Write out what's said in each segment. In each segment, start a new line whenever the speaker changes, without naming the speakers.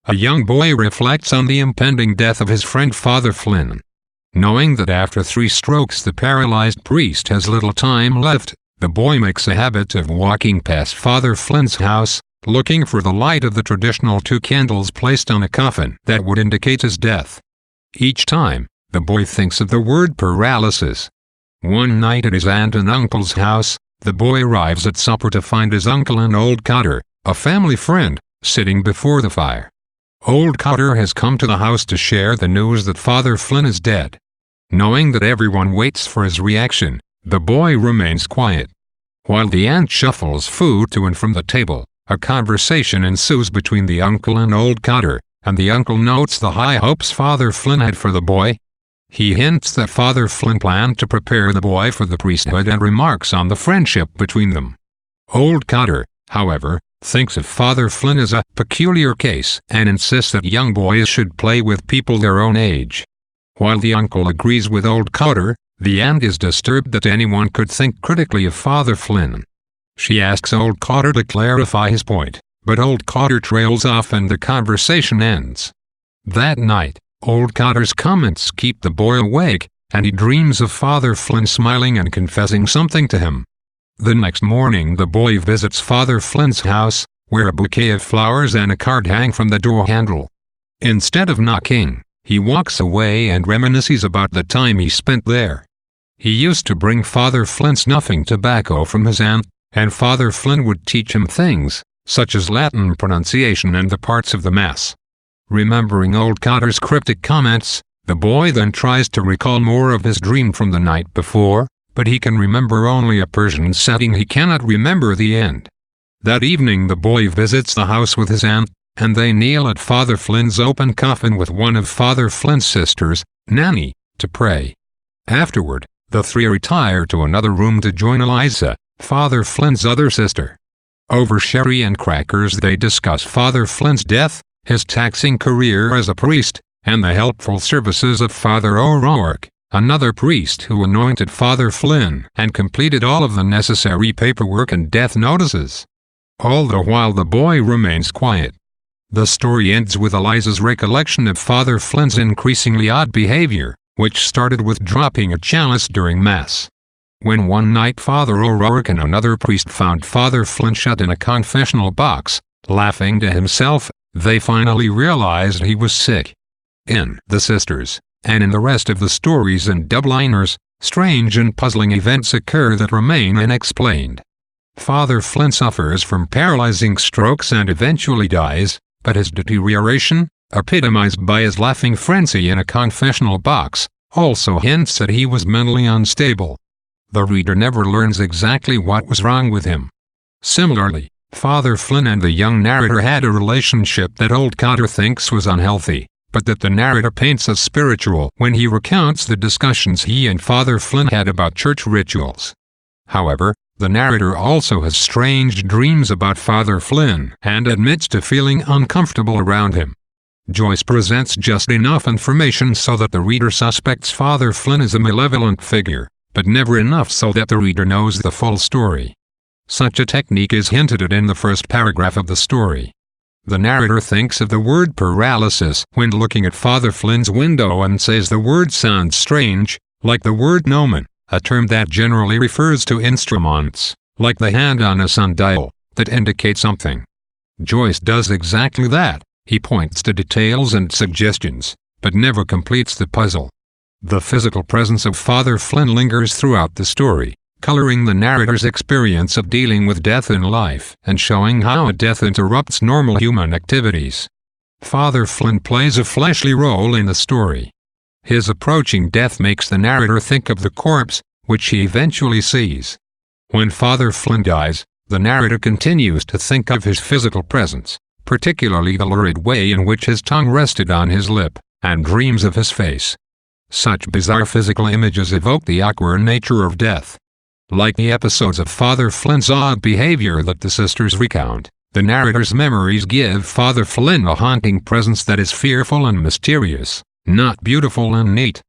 a young boy reflects on the impending death of his friend Father Flynn. Knowing that after 3 strokes the paralyzed priest has little time left, the boy makes a habit of walking past Father Flynn's house, looking for the light of the traditional 2 candles placed on a coffin that would indicate his death. Each time, the boy thinks of the word paralysis. One night at his aunt and uncle's house, the boy arrives at supper to find his uncle and old Cotter, a family friend, sitting before the fire. Old Cotter has come to the house to share the news that Father Flynn is dead. Knowing that everyone waits for his reaction, the boy remains quiet. While the aunt shuffles food to and from the table, a conversation ensues between the uncle and old Cotter, and the uncle notes the high hopes Father Flynn had for the boy. He hints that Father Flynn planned to prepare the boy for the priesthood and remarks on the friendship between them. Old Cotter, however, thinks of Father Flynn as a peculiar case and insists that young boys should play with people their own age. While the uncle agrees with old Cotter, the aunt is disturbed that anyone could think critically of Father Flynn. She asks old Cotter to clarify his point, but old Cotter trails off and the conversation ends. That night, old Cotter's comments keep the boy awake, and he dreams of Father Flynn smiling and confessing something to him. The next morning the boy visits Father Flynn's house, where a bouquet of flowers and a card hang from the door handle. Instead of knocking, he walks away and reminisces about the time he spent there. He used to bring Father Flynn snuffing tobacco from his aunt, and Father Flynn would teach him things, such as Latin pronunciation and the parts of the Mass. Remembering old Cotter's cryptic comments, the boy then tries to recall more of his dream from the night before, but he can remember only a Persian setting. He cannot remember the end. That evening the boy visits the house with his aunt, and they kneel at Father Flynn's open coffin with one of Father Flynn's sisters, Nanny, to pray. Afterward, the 3 retire to another room to join Eliza, Father Flynn's other sister. Over sherry and crackers they discuss Father Flynn's death, his taxing career as a priest, and the helpful services of Father O'Rourke, another priest who anointed Father Flynn and completed all of the necessary paperwork and death notices. All the while the boy remains quiet. The story ends with Eliza's recollection of Father Flynn's increasingly odd behavior, which started with dropping a chalice during Mass. When one night Father O'Rourke and another priest found Father Flynn shut in a confessional box, laughing to himself, they finally realized he was sick. In The Sisters, and in the rest of the stories in Dubliners, strange and puzzling events occur that remain unexplained. Father Flynn suffers from paralyzing strokes and eventually dies, but his deterioration, epitomized by his laughing frenzy in a confessional box, also hints that he was mentally unstable. The reader never learns exactly what was wrong with him. Similarly, Father Flynn and the young narrator had a relationship that old Cotter thinks was unhealthy, but that the narrator paints as spiritual when he recounts the discussions he and Father Flynn had about church rituals. However, the narrator also has strange dreams about Father Flynn and admits to feeling uncomfortable around him. Joyce presents just enough information so that the reader suspects Father Flynn is a malevolent figure, but never enough so that the reader knows the full story. Such a technique is hinted at in the first paragraph of the story. The narrator thinks of the word paralysis when looking at Father Flynn's window and says the word sounds strange, like the word gnomon, a term that generally refers to instruments, like the hand on a sundial, that indicate something. Joyce does exactly that. He points to details and suggestions, but never completes the puzzle. The physical presence of Father Flynn lingers throughout the story, coloring the narrator's experience of dealing with death in life and showing how a death interrupts normal human activities. Father Flynn plays a fleshly role in the story. His approaching death makes the narrator think of the corpse, which he eventually sees. When Father Flynn dies, the narrator continues to think of his physical presence, particularly the lurid way in which his tongue rested on his lip, and dreams of his face. Such bizarre physical images evoke the awkward nature of death. Like the episodes of Father Flynn's odd behavior that the sisters recount, the narrator's memories give Father Flynn a haunting presence that is fearful and mysterious, not beautiful and neat.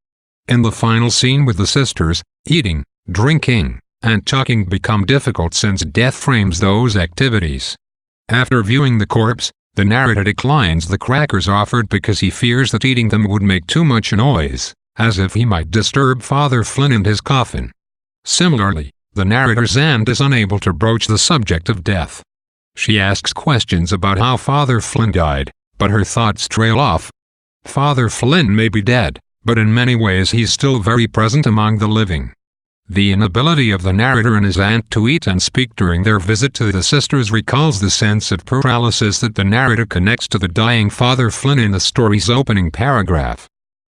In the final scene with the sisters, eating, drinking, and talking become difficult since death frames those activities. After viewing the corpse, The narrator declines the crackers offered because he fears that eating them would make too much noise, as if he might disturb Father Flynn in his coffin. Similarly, the narrator's aunt is unable to broach the subject of death. She asks questions about how Father Flynn died, but her thoughts trail off. Father Flynn may be dead, but in many ways he's still very present among the living. The inability of the narrator and his aunt to eat and speak during their visit to the sisters recalls the sense of paralysis that the narrator connects to the dying Father Flynn in the story's opening paragraph.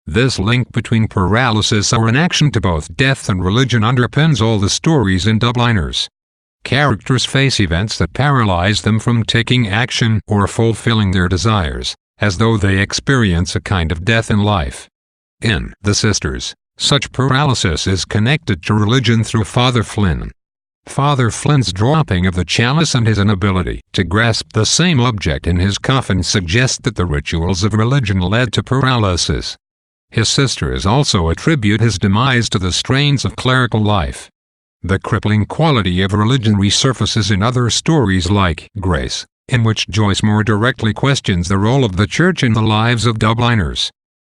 This link between paralysis or inaction to both death and religion underpins all the stories in Dubliners. Characters face events that paralyze them from taking action or fulfilling their desires, as though they experience a kind of death in life. In The Sisters, such paralysis is connected to religion through Father Flynn. Father Flynn's dropping of the chalice and his inability to grasp the same object in his coffin suggest that the rituals of religion led to paralysis. His sisters also attribute his demise to the strains of clerical life. The crippling quality of religion resurfaces in other stories like Grace, in which Joyce more directly questions the role of the Church in the lives of Dubliners.